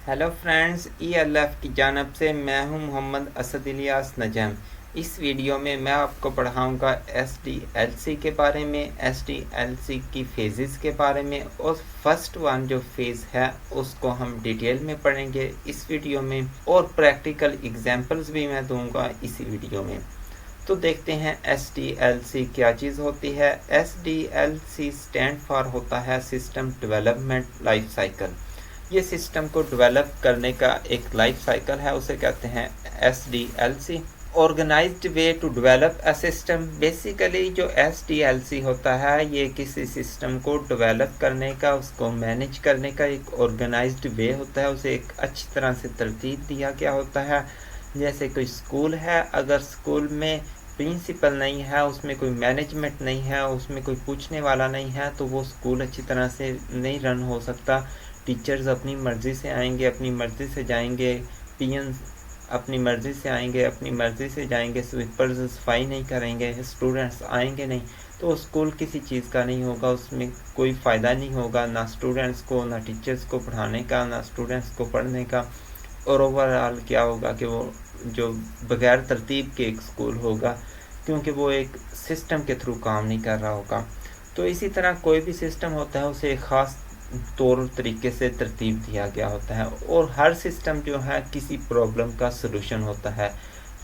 Hello friends, ELF की जानब से मैं हूं मोहम्मद असद इलियास नजम। इस वीडियो में मैं आपको पढ़ाऊंगा SDLC के बारे में, SDLC की फेजेस के बारे में, और फर्स्ट वन जो फेज़ है उसको हम डिटेल में पढ़ेंगे इस वीडियो में, और प्रैक्टिकल एग्जांपल्स भी मैं दूंगा इसी वीडियो में। तो देखते हैं SDLC क्या चीज़ होती है। SDLC स्टैंड फॉर होता है सिस्टम डेवलपमेंट लाइफ साइकिल। ये सिस्टम को डेवलप करने का एक लाइफ साइकिल है, उसे कहते हैं SDLC। Organised way to develop a system. Basically जो SDLC होता है ये किसी सिस्टम को डेवलप करने का, उसको मैनेज करने का एक ऑर्गेनाइज्ड वे होता है। उसे एक अच्छी तरह से तरतीब दिया गया होता है। जैसे कोई स्कूल है, अगर स्कूल में प्रिंसिपल नहीं है, उसमें कोई मैनेजमेंट नहीं है, उसमें कोई पूछने वाला नहीं है, तो वो स्कूल अच्छी तरह से नहीं रन हो सकता। टीचर्स अपनी मर्ज़ी से आएंगे, अपनी मर्ज़ी से जाएंगे, पीएन अपनी मर्ज़ी से आएंगे, अपनी मर्ज़ी से जाएंगे, स्वीपर्स सफाई नहीं करेंगे, स्टूडेंट्स आएंगे नहीं, तो स्कूल किसी चीज़ का नहीं होगा, उसमें कोई फ़ायदा नहीं होगा, ना स्टूडेंट्स को, ना टीचर्स को पढ़ाने का, ना स्टूडेंट्स को पढ़ने का। और ओवरऑल क्या होगा कि वो जो बगैर तरतीब के एक स्कूल होगा, क्योंकि वो एक सिस्टम के थ्रू काम नहीं कर रहा होगा। तो इसी तरह कोई भी सिस्टम होता है उसे एक ख़ास तौर तरीके से तरतीब दिया गया होता है, और हर सिस्टम जो है किसी प्रॉब्लम का सलूशन होता है।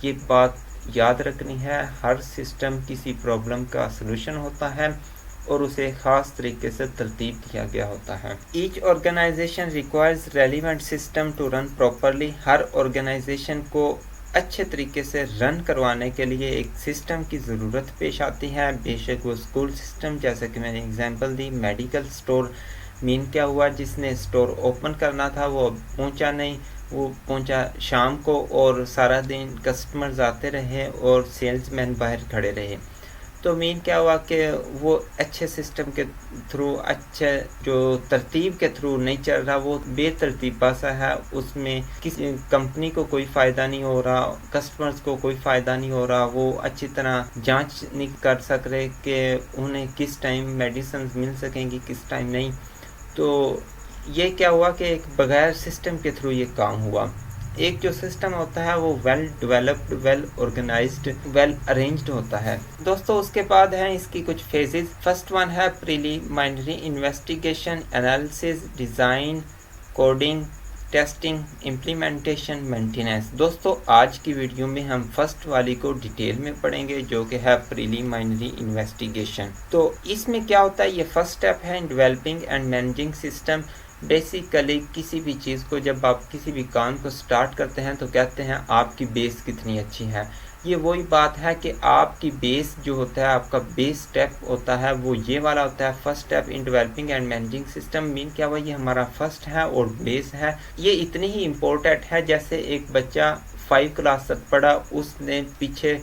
ये बात याद रखनी है, हर सिस्टम किसी प्रॉब्लम का सलूशन होता है और उसे ख़ास तरीके से तरतीब दिया गया होता है। Each organisation requires relevant system to run properly. हर ऑर्गेनाइजेशन को अच्छे तरीके से रन करवाने के लिए एक सिस्टम की ज़रूरत पेश आती है। बेशक वो स्कूल सिस्टम, जैसे कि मैंने एग्जांपल दी, मेडिकल स्टोर। मीन क्या हुआ, जिसने स्टोर ओपन करना था वो पहुंचा नहीं, वो पहुंचा शाम को, और सारा दिन कस्टमर्स आते रहे और सेल्समैन बाहर खड़े रहे। तो मीन क्या हुआ कि वो अच्छे सिस्टम के थ्रू, अच्छे जो तरतीब के थ्रू नहीं चल रहा, वो बेतरतीबा सा है। उसमें किसी कंपनी को कोई फ़ायदा नहीं हो रहा, कस्टमर्स को कोई फ़ायदा नहीं हो रहा, वो अच्छी तरह जांच नहीं कर सक रहे कि उन्हें किस टाइम मेडिसिन मिल सकेंगी, किस टाइम नहीं। तो ये क्या हुआ कि एक बगैर सिस्टम के थ्रू ये काम हुआ। एक जो सिस्टम होता है वो well developed, well organised, well arranged होता है। दोस्तों उसके बाद हैं इसकी कुछ फेजेस। फर्स्ट वन है preliminary investigation, analysis, design, coding, testing, implementation, maintenance. दोस्तों आज की वीडियो में हम फर्स्ट वाली को डिटेल में पढ़ेंगे, जो कि है प्रीलिमिनरी इन्वेस्टिगेशन। तो इसमें क्या होता है, ये फर्स्ट स्टेप है in developing and managing system. Basically किसी भी चीज़ को, जब आप किसी भी काम को स्टार्ट करते हैं तो कहते हैं आपकी बेस कितनी अच्छी है। ये वही बात है कि आपकी बेस जो होता है, आपका बेस स्टेप होता है, वो ये वाला होता है, first step in developing and managing system. Mean क्या हुआ, ये हमारा फर्स्ट है और बेस है। ये इतनी ही इम्पोर्टेंट है जैसे एक बच्चा 5 क्लास तक पढ़ा, उसने पीछे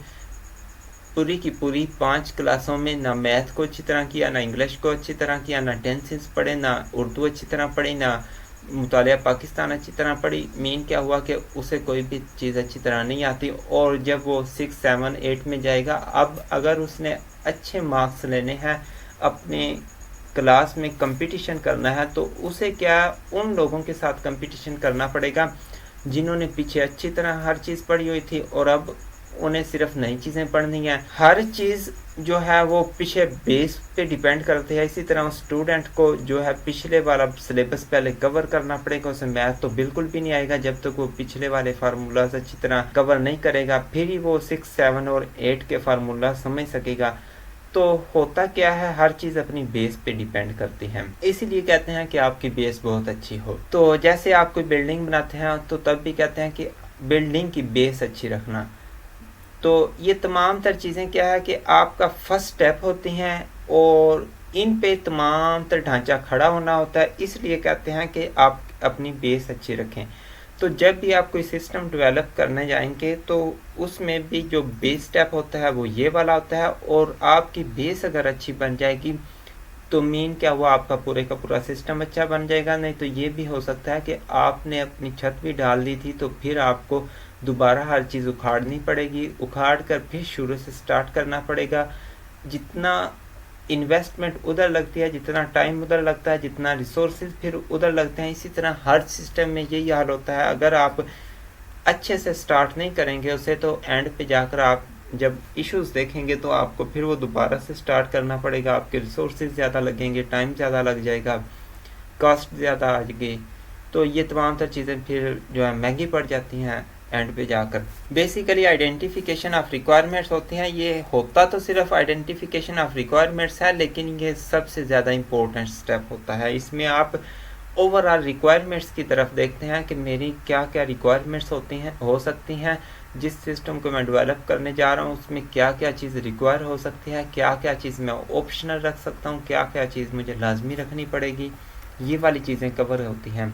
पूरी की पूरी 5 क्लासों में ना मैथ को अच्छी तरह किया, ना इंग्लिश को अच्छी तरह किया, ना टेंसेस पढ़े, ना उर्दू अच्छी तरह पढ़ी, ना मुतालिया पाकिस्तान अच्छी तरह पढ़ी। मीन क्या हुआ कि उसे कोई भी चीज़ अच्छी तरह नहीं आती, और जब वो 6, 7, 8 में जाएगा, अब अगर उसने अच्छे मार्क्स लेने हैं, अपने क्लास में कंपटीशन करना है, तो उसे क्या उन लोगों के साथ कंपटीशन करना पड़ेगा जिन्होंने पीछे अच्छी तरह हर चीज़ पढ़ी हुई थी, और अब उन्हें सिर्फ नई चीज़ें पढ़नी है। हर चीज़ जो है वो पीछे बेस पे डिपेंड करती है। इसी तरह स्टूडेंट को जो है पिछले वाला सिलेबस पहले कवर करना पड़ेगा। उसे मैथ तो बिल्कुल भी नहीं आएगा जब तक वो पिछले वाले फार्मूलाज अच्छी तरह कवर नहीं करेगा, फिर ही वो 6, 7 और 8 के फार्मूला समझ सकेगा। तो होता क्या है, हर चीज़ अपनी बेस पे डिपेंड करती है, इसीलिए कहते हैं कि आपकी बेस बहुत अच्छी हो। तो जैसे आप कोई बिल्डिंग बनाते हैं तो तब भी कहते हैं कि बिल्डिंग की बेस अच्छी रखना। तो ये तमाम तर चीज़ें क्या है कि आपका फर्स्ट स्टेप होती हैं, और इन पे तमाम तर ढांचा खड़ा होना होता है। इसलिए कहते हैं कि आप अपनी बेस अच्छी रखें। तो जब भी आप कोई सिस्टम डेवलप करने जाएंगे तो उसमें भी जो बेस स्टेप होता है वो ये वाला होता है, और आपकी बेस अगर अच्छी बन जाएगी तो मीन क्या हुआ, आपका पूरे का पूरा सिस्टम अच्छा बन जाएगा। नहीं तो ये भी हो सकता है कि आपने अपनी छत भी डाल दी थी, तो फिर आपको दोबारा हर चीज़ उखाड़नी पड़ेगी, उखाड़ कर फिर शुरू से स्टार्ट करना पड़ेगा। जितना इन्वेस्टमेंट उधर लगती है, जितना टाइम उधर लगता है, जितना रिसोर्सेज फिर उधर लगते हैं। इसी तरह हर सिस्टम में यही हाल होता है। अगर आप अच्छे से स्टार्ट नहीं करेंगे उसे तो एंड पे जाकर आप जब इश्यूज देखेंगे तो आपको फिर वो दोबारा से स्टार्ट करना पड़ेगा। आपके रिसोर्सेज ज़्यादा लगेंगे, टाइम ज़्यादा लग जाएगा, कॉस्ट ज़्यादा आ जाएगी। तो ये तमाम तर चीज़ें फिर जो है महंगी पड़ जाती हैं एंड पे जाकर। बेसिकली आइडेंटिफिकेशन ऑफ रिक्वायरमेंट्स होती हैं। ये होता तो सिर्फ आइडेंटिफिकेशन ऑफ रिक्वायरमेंट्स है, लेकिन ये सबसे ज़्यादा इम्पोर्टेंट स्टेप होता है। इसमें आप ओवरऑल रिक्वायरमेंट्स की तरफ देखते हैं कि मेरी क्या क्या रिक्वायरमेंट्स होती हैं, हो सकती हैं, जिस सिस्टम को मैं डेवलप करने जा रहा हूँ उसमें क्या क्या चीज़ रिक्वायर हो सकती है, क्या क्या चीज़ मैं ऑप्शनल रख सकता हूँ, क्या क्या चीज़ मुझे लाजमी रखनी पड़ेगी, ये वाली चीज़ें कवर होती हैं।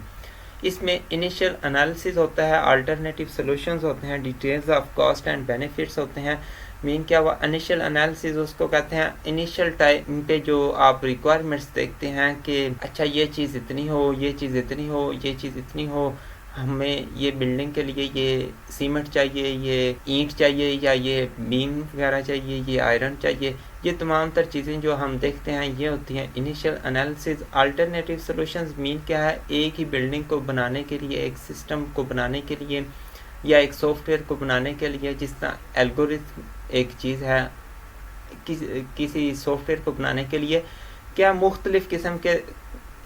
इसमें इनिशियल एनालिसिस होता है, अल्टरनेटिव सॉल्यूशंस होते हैं, details of cost and benefits होते हैं। मीन क्या हुआ, इनिशियल एनालिसिस उसको कहते हैं इनिशियल टाइम पे जो आप रिक्वायरमेंट्स देखते हैं कि अच्छा ये चीज़ इतनी हो, ये चीज़ इतनी हो, ये चीज़ इतनी हो, हमें ये बिल्डिंग के लिए ये सीमेंट चाहिए, ये ईंट चाहिए, या ये बीम वगैरह चाहिए, ये आयरन चाहिए। ये तमाम तर चीज़ें जो हम देखते हैं ये होती हैं initial analysis. Alternative solutions mean क्या है, एक ही बिल्डिंग को बनाने के लिए, एक सिस्टम को बनाने के लिए या एक सॉफ्टवेयर को बनाने के लिए, जिस तरह एल्गोरिथम एक चीज़ है, किसी सॉफ्टवेयर को बनाने के लिए क्या मुख्तलिफ़ किस्म के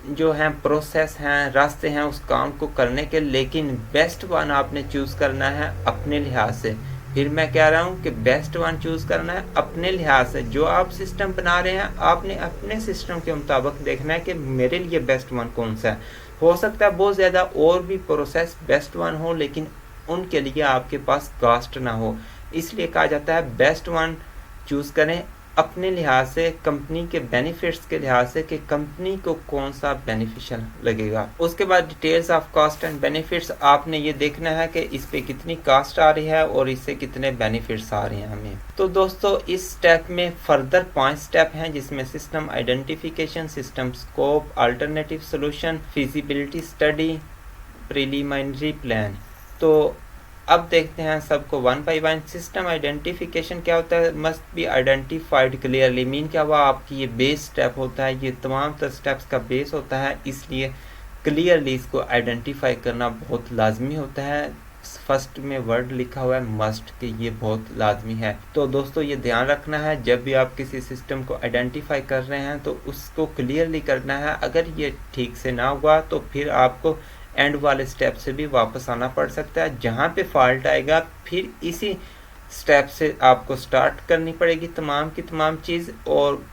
जो हैं प्रोसेस हैं, रास्ते हैं उस काम को करने के, लेकिन बेस्ट वन आपने चूज़ करना है अपने लिहाज से। फिर मैं कह रहा हूँ कि बेस्ट वन चूज़ करना है अपने लिहाज से। जो आप सिस्टम बना रहे हैं आपने अपने सिस्टम के मुताबिक देखना है कि मेरे लिए बेस्ट वन कौन सा है। हो सकता है बहुत ज़्यादा और भी प्रोसेस बेस्ट वन हो, लेकिन उनके लिए आपके पास कास्ट ना हो। इसलिए कहा जाता है बेस्ट वन चूज़ करें अपने लिहाज से, कंपनी के बेनिफिट्स के लिहाज से कि कंपनी को कौन सा बेनिफिशियल लगेगा। उसके बाद details of cost and benefits, आपने ये देखना है कि इस पे कितनी कॉस्ट आ रही है और इससे कितने बेनिफिट्स आ रहे हैं हमें। तो दोस्तों इस स्टेप में फर्दर 5 स्टेप हैं, जिसमें system identification, system scope, alternative solution, feasibility study, preliminary plan. तो अब देखते हैं सबको one by one. System identification क्या होता है, must be identified clearly. Mean क्या हुआ, आपकी ये बेस स्टेप होता है, ये तमाम स्टेप्स का बेस होता है, इसलिए क्लियरली इसको आइडेंटिफाई करना बहुत लाजमी होता है। फर्स्ट में वर्ड लिखा हुआ है मस्ट, कि ये बहुत लाजमी है। तो दोस्तों ये ध्यान रखना है, जब भी आप किसी सिस्टम को आइडेंटिफाई कर रहे हैं तो उसको क्लियरली करना है। अगर ये ठीक से ना हुआ तो फिर आपको एंड वाले स्टेप से भी वापस आना पड़ सकता है। जहाँ पे फॉल्ट आएगा फिर इसी स्टेप से आपको स्टार्ट करनी पड़ेगी तमाम की तमाम चीज़, और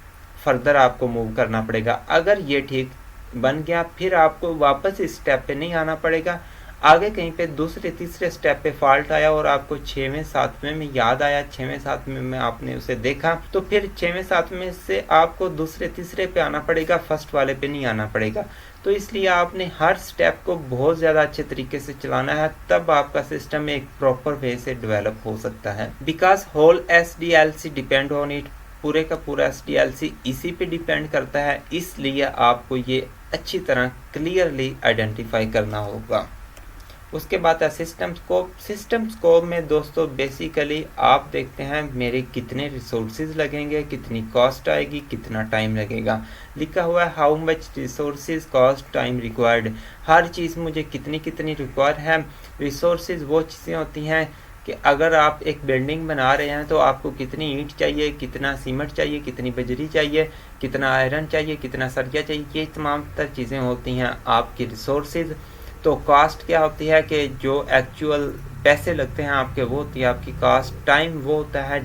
फर्दर आपको मूव करना पड़ेगा। अगर ये ठीक बन गया फिर आपको वापस इस स्टेप पे नहीं आना पड़ेगा। आगे कहीं पे दूसरे तीसरे स्टेप पे फॉल्ट आया और आपको 6वें 7वें में याद आया, 6वें 7वें में आपने उसे देखा, तो फिर 6वें 7वें से आपको दूसरे तीसरे पे आना पड़ेगा, फर्स्ट वाले पे नहीं आना पड़ेगा। तो इसलिए आपने हर स्टेप को बहुत ज़्यादा अच्छे तरीके से चलाना है, तब आपका सिस्टम एक प्रॉपर वे से डेवलप हो सकता है। Because whole SDLC depend on it, पूरे का पूरा SDLC इसी पे डिपेंड करता है, इसलिए आपको ये अच्छी तरह क्लियरली आइडेंटिफाई करना होगा। उसके बाद है सिस्टम स्कोप। सिस्टम स्कोप में दोस्तों बेसिकली आप देखते हैं मेरे कितने रिसोर्सेज लगेंगे, कितनी कॉस्ट आएगी, कितना टाइम लगेगा। लिखा हुआ है how much resources cost time required. हर चीज़ मुझे कितनी कितनी रिक्वायर है। रिसोर्सेज वो चीज़ें होती हैं कि अगर आप एक बिल्डिंग बना रहे हैं तो आपको कितनी ईंट चाहिए, कितना सीमेंट चाहिए, कितनी बजरी चाहिए, कितना आयरन चाहिए, कितना सरिया चाहिए, ये तमाम तर चीज़ें होती हैं आपकी रिसोर्सेज। तो कॉस्ट क्या होती है कि जो एक्चुअल पैसे लगते हैं आपके, वो होती है आपकी कॉस्ट। टाइम वो होता है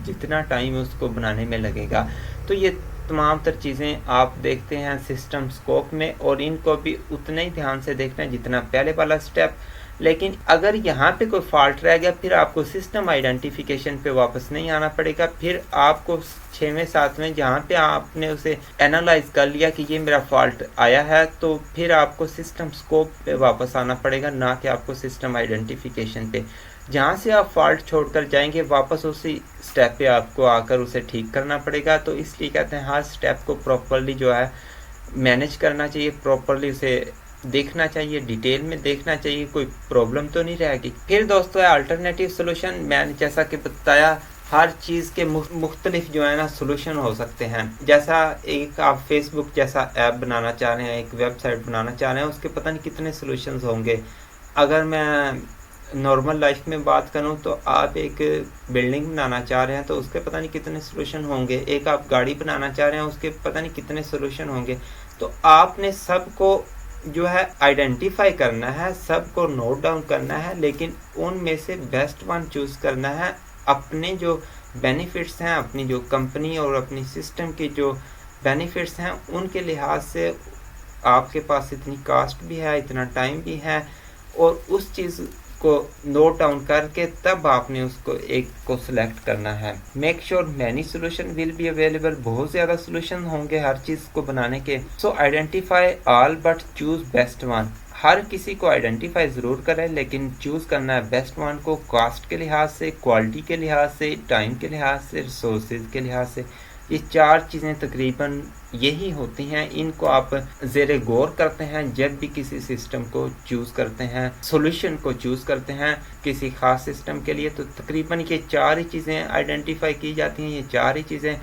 जितना टाइम उसको बनाने में लगेगा। तो ये तमाम तर चीज़ें आप देखते हैं सिस्टम स्कोप में, और इनको भी उतने ही ध्यान से देखना है जितना पहले वाला स्टेप। लेकिन अगर यहाँ पे कोई फॉल्ट रह गया फिर आपको सिस्टम आइडेंटिफिकेशन पे वापस नहीं आना पड़ेगा। फिर आपको 6वें 7वें जहाँ पे आपने उसे एनालाइज कर लिया कि ये मेरा फॉल्ट आया है, तो फिर आपको सिस्टम स्कोप पे वापस आना पड़ेगा, ना कि आपको सिस्टम आइडेंटिफिकेशन पे। जहाँ से आप फॉल्ट छोड़कर जाएंगे वापस उसी स्टेप पे आपको आकर उसे ठीक करना पड़ेगा। तो इसलिए कहते हैं हर स्टेप को प्रॉपरली जो है मैनेज करना चाहिए, प्रॉपरली उसे देखना चाहिए, डिटेल में देखना चाहिए, कोई प्रॉब्लम तो नहीं रहेगी। फिर दोस्तों है अल्टरनेटिव सोल्यूशन। मैंने जैसा कि बताया हर चीज़ के मुख्तलिफ जो है ना सॉल्यूशन हो सकते हैं। जैसा एक आप फेसबुक जैसा ऐप बनाना चाह रहे हैं, एक वेबसाइट बनाना चाह रहे हैं, उसके पता नहीं कितने सॉल्यूशंस होंगे। अगर मैं नॉर्मल लाइफ में बात करूं तो आप एक बिल्डिंग बनाना चाह रहे हैं तो उसके पता नहीं कितने सॉल्यूशन होंगे। एक आप गाड़ी बनाना चाह रहे हैं, उसके पता नहीं कितने सॉल्यूशन होंगे। तो आपने सबको जो है आइडेंटिफाई करना है, सबको नोट डाउन करना है, लेकिन उनमें से बेस्ट वन चूज़ करना है। अपने जो बेनिफिट्स हैं, अपनी जो कंपनी और अपनी सिस्टम के जो बेनिफिट्स हैं, उनके लिहाज से आपके पास इतनी कास्ट भी है, इतना टाइम भी है, और उस चीज़ को नोट डाउन करके तब आपने उसको एक को सिलेक्ट करना है। Make sure many solution will be available, बहुत ज़्यादा सोल्यूशन होंगे हर चीज़ को बनाने के। So identify all but choose best one. हर किसी को आइडेंटिफाई ज़रूर करें, लेकिन चूज़ करना है बेस्ट वन को, कास्ट के लिहाज से, क्वालिटी के लिहाज से, टाइम के लिहाज से, रिसोर्सेज के लिहाज से। ये 4 चीज़ें तकरीबन यही होती हैं। इनको आप ज़ेरे गौर करते हैं जब भी किसी सिस्टम को चूज़ करते हैं, सॉल्यूशन को चूज़ करते हैं किसी ख़ास सिस्टम के लिए, तो तकरीबन ये 4 ही चीज़ें आइडेंटिफाई की जाती हैं, ये 4 ही चीज़ें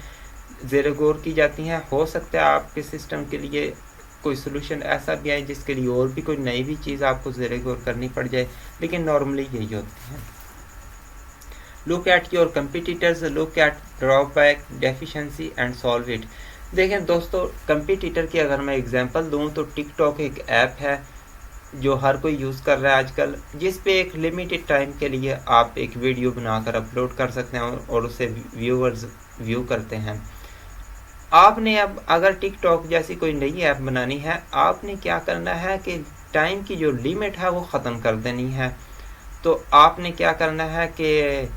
ज़ेरे गौर की जाती हैं। हो सकता है आपके सिस्टम के लिए कोई सॉल्यूशन ऐसा भी आए जिसके लिए और भी कोई नई भी चीज़ आपको ज़ेरे गौर करनी पड़ जाए, लेकिन नॉर्मली यही होती है। Look at your competitors, look at drawback, deficiency and solve it। देखें दोस्तों, कंपटीटर की अगर मैं एग्जांपल दूं तो टिकटॉक एक ऐप है जो हर कोई यूज़ कर रहा है आजकल, जिस पे एक लिमिटेड टाइम के लिए आप एक वीडियो बनाकर अपलोड कर सकते हैं और उसे व्यूअर्स व्यू करते हैं। आपने अब अगर टिकटॉक जैसी कोई नई ऐप बनानी है, आपने क्या करना है कि टाइम की जो लिमिट है वो ख़त्म कर देनी है। तो आपने क्या करना है कि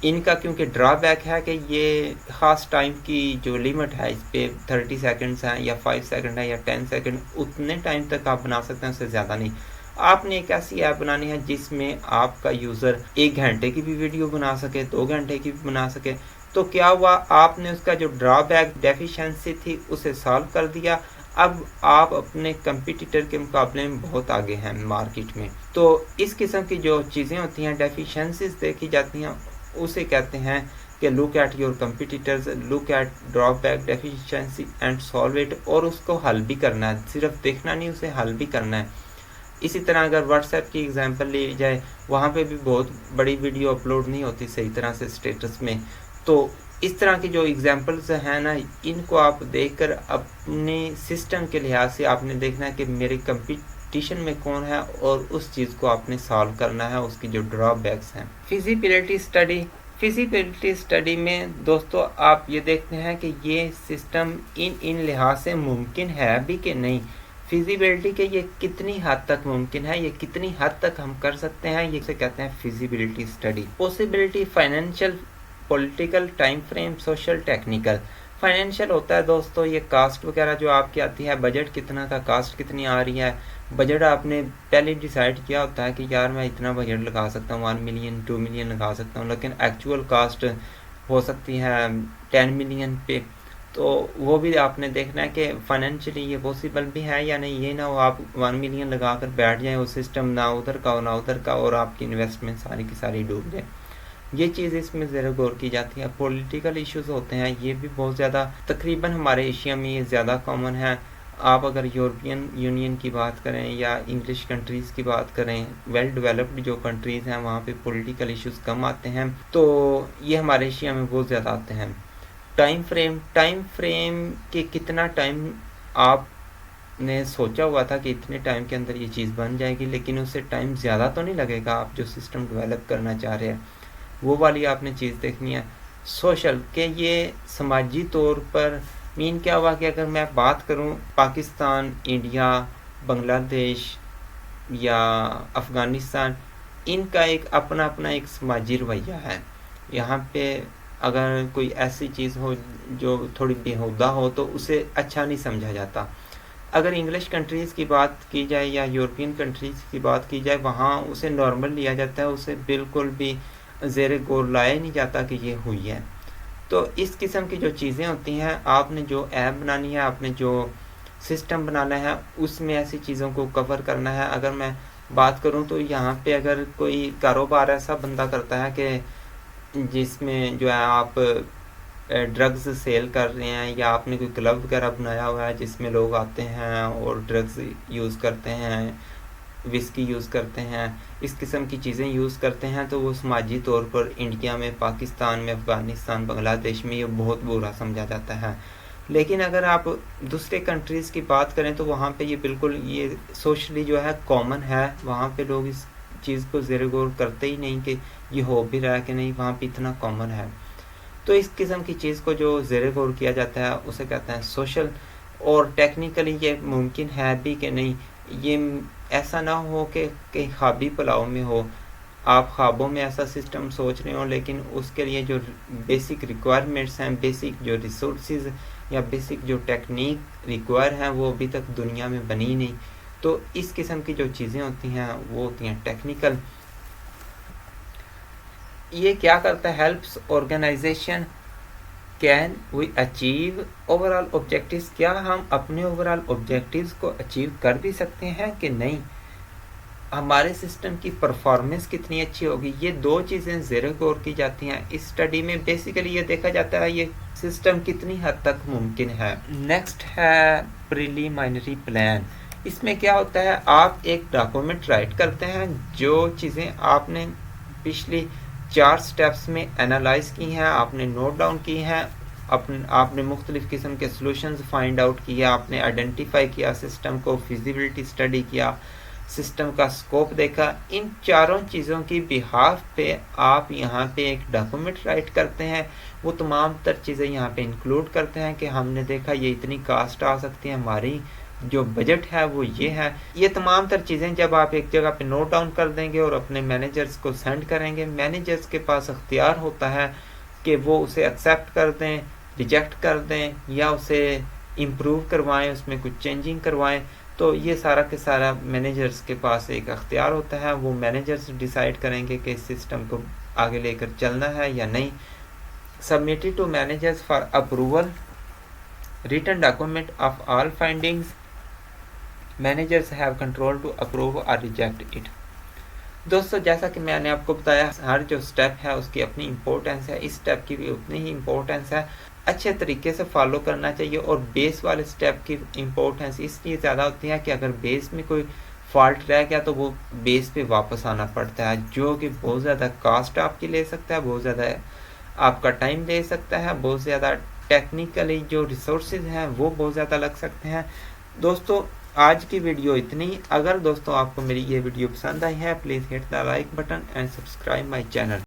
इनका क्योंकि ड्रॉबैक है कि ये ख़ास टाइम की जो लिमिट है इस पर 30 सेकंड्स हैं या 5 सेकंड है या 10 सेकंड, उतने टाइम तक आप बना सकते हैं, उससे ज़्यादा नहीं। आपने एक ऐसी ऐप बनानी है जिसमें आपका यूज़र 1 घंटे की भी वीडियो बना सके, 2 घंटे की भी बना सके। तो क्या हुआ, आपने उसका जो ड्रॉबैक डेफिशिएंसी थी उसे सॉल्व कर दिया। अब आप अपने कंपटीटर के मुकाबले में बहुत आगे हैं मार्केट में। तो इस किस्म की जो चीज़ें होती हैं, डेफिशिएंसीज देखी जाती हैं, उसे कहते हैं कि look at your competitors, look at drawback, deficiency and solve it, और उसको हल भी करना है, सिर्फ देखना नहीं, उसे हल भी करना है। इसी तरह अगर व्हाट्सएप की एग्जांपल ली जाए, वहाँ पे भी बहुत बड़ी वीडियो अपलोड नहीं होती सही तरह से स्टेटस में। तो इस तरह की जो एग्जांपल्स हैं ना, इनको आप देखकर अपने सिस्टम के लिहाज से आपने देखना है कि मेरे कंपटीशन में कौन है, और उस चीज़ को आपने सॉल्व करना है, उसकी जो ड्रॉबैक्स हैं। फिजिबिलिटी स्टडी में दोस्तों आप ये देखते हैं कि ये सिस्टम इन लिहाज से मुमकिन है भी कि नहीं। फिजिबिलिटी के ये कितनी हद तक मुमकिन है, ये कितनी हद तक हम कर सकते हैं, ये कहते हैं feasibility study. Possibility financial, political, time frame, social, technical. Financial होता है दोस्तों ये कास्ट वगैरह जो आपकी आती है, बजट कितना का, कास्ट कितनी आ रही है। बजट आपने पहले डिसाइड किया होता है कि यार मैं इतना बजट लगा सकता हूँ, 1 मिलियन 2 मिलियन लगा सकता हूँ, लेकिन एक्चुअल कास्ट हो सकती है 10 मिलियन पे। तो वो भी आपने देखना है कि फाइनेंशियली ये पॉसिबल भी है या नहीं। ये ना हो आप 1 मिलियन लगा कर बैठ जाए, वो सिस्टम ना उधर का हो ना उधर का, और आपकी इन्वेस्टमेंट सारी की सारी डूब जाए। ये चीज़ इसमें ज़रा गौर की जाती है। पॉलिटिकल इश्यूज होते हैं, ये भी बहुत ज़्यादा तकरीबन हमारे एशिया में ये ज़्यादा कॉमन है। आप अगर यूरोपियन यूनियन की बात करें या इंग्लिश कंट्रीज़ की बात करें, वेल डेवलप्ड जो कंट्रीज़ हैं वहाँ पे पॉलिटिकल इश्यूज कम आते हैं, तो ये हमारे एशिया में बहुत ज़्यादा आते हैं। टाइम फ्रेम के कितना टाइम आपने सोचा हुआ था कि इतने टाइम के अंदर ये चीज़ बन जाएगी, लेकिन उससे टाइम ज़्यादा तो नहीं लगेगा। आप जो सिस्टम डेवलप करना चाह रहे हैं वो वाली आपने चीज़ देखनी है। सोशल के ये समाजी तौर पर मीन क्या हुआ कि अगर मैं बात करूं पाकिस्तान, इंडिया, बांग्लादेश या अफ़गानिस्तान, इनका एक अपना अपना एक समाजी रवैया है। यहाँ पे अगर कोई ऐसी चीज़ हो जो थोड़ी बेहुदा हो तो उसे अच्छा नहीं समझा जाता। अगर इंग्लिश कंट्रीज़ की बात की जाए या यूरोपियन कंट्रीज़ की बात की जाए, वहाँ उसे नॉर्मल लिया जाता है, उसे बिल्कुल भी ज़ेरे गौर लाया नहीं जाता कि ये हुई है। तो इस किस्म की जो चीज़ें होती हैं, आपने जो ऐप बनानी है, आपने जो सिस्टम बनाना है, उसमें ऐसी चीज़ों को कवर करना है। अगर मैं बात करूं तो यहाँ पे अगर कोई कारोबार ऐसा बंदा करता है कि जिसमें जो है आप ड्रग्स सेल कर रहे हैं, या आपने कोई क्लब वगैरह बनाया हुआ है जिसमें लोग आते हैं और ड्रग्स यूज़ करते हैं, विस्की यूज़ करते हैं, इस किस्म की चीज़ें यूज़ करते हैं, तो वो समाजी तौर पर इंडिया में, पाकिस्तान में, अफ़गानिस्तान, बांग्लादेश में ये बहुत बुरा समझा जाता है। लेकिन अगर आप दूसरे कंट्रीज़ की बात करें तो वहाँ पे ये बिल्कुल ये सोशली जो है कॉमन है। वहाँ पे लोग इस चीज़ को ज़रा गौर करते ही नहीं कि ये हो भी रहा है कि नहीं, वहाँ पे इतना कॉमन है। तो इस किस्म की चीज़ को जो ज़ेर गौर किया जाता है उसे कहते हैं सोशल। और टेक्निकली ये मुमकिन है भी कि नहीं, ये ऐसा ना हो कि कहीं ख्वाबी पुलाव में हो, आप ख्वाबों में ऐसा सिस्टम सोच रहे हो, लेकिन उसके लिए जो बेसिक रिक्वायरमेंट्स हैं, बेसिक जो रिसोर्सेज या बेसिक जो टेक्निक रिक्वायर हैं, वो अभी तक दुनिया में बनी नहीं। तो इस किस्म की जो चीज़ें होती हैं वो होती हैं टेक्निकल। ये क्या करता है, helps organisation can we achieve overall objectives. क्या हम अपने ओवरऑल ऑब्जेक्टिव्स को अचीव कर भी सकते हैं कि नहीं, हमारे सिस्टम की परफॉर्मेंस कितनी अच्छी होगी, ये दो चीज़ें ज़ेर गौर की जाती हैं इस स्टडी में। बेसिकली ये देखा जाता है ये सिस्टम कितनी हद तक मुमकिन है। नेक्स्ट है प्रीलिमिनरी प्लान। इसमें क्या होता है, आप एक डॉक्यूमेंट राइट करते हैं, जो चीज़ें आपने पिछली 4 स्टेप्स में एनालाइज की हैं, आपने नोट डाउन की हैं, आपने मुख्तलिफ़ किस्म के सॉल्यूशंस फाइंड आउट किए, आपने आइडेंटिफाई किया सिस्टम को, फिजिबिलिटी स्टडी किया, सिस्टम का स्कोप देखा। इन चारों चीज़ों की बिहाफ पे आप यहाँ पे एक डॉक्यूमेंट राइट करते हैं। वो तमाम तर चीज़ें यहाँ पे इंक्लूड करते हैं कि हमने देखा ये इतनी कास्ट आ सकती है, हमारी जो बजट है वो ये है। ये तमाम तर चीज़ें जब आप एक जगह पे नोट डाउन कर देंगे और अपने मैनेजर्स को सेंड करेंगे, मैनेजर्स के पास अख्तियार होता है कि वो उसे एक्सेप्ट कर दें, रिजेक्ट कर दें, या उसे इम्प्रूव करवाएं, उसमें कुछ चेंजिंग करवाएं। तो ये सारा के सारा मैनेजर्स के पास एक अख्तियार होता है। वो मैनेजर्स डिसाइड करेंगे कि इस सिस्टम को आगे लेकर चलना है या नहीं। Submitted to managers for approval, written document of all findings, managers have control to approve और रिजेक्ट इट। दोस्तों, जैसा कि मैंने आपको बताया, हर जो स्टेप है उसकी अपनी इम्पोर्टेंस है, इस स्टेप की भी उतनी ही इम्पोर्टेंस है। अच्छे तरीके से फॉलो करना चाहिए। और बेस वाले स्टेप की इम्पोर्टेंस इसलिए ज़्यादा होती है कि अगर बेस में कोई फॉल्ट रह गया तो वो बेस पे वापस आना पड़ता है, जो कि बहुत ज़्यादा कास्ट आपकी ले सकता है, बहुत ज़्यादा आपका टाइम ले सकता है, बहुत ज़्यादा टेक्निकली जो रिसोर्सेज हैं वो बहुत ज़्यादा लग सकते हैं। दोस्तों, आज की वीडियो इतनी। अगर दोस्तों आपको मेरी ये वीडियो पसंद आई है, please hit the like button and subscribe my channel.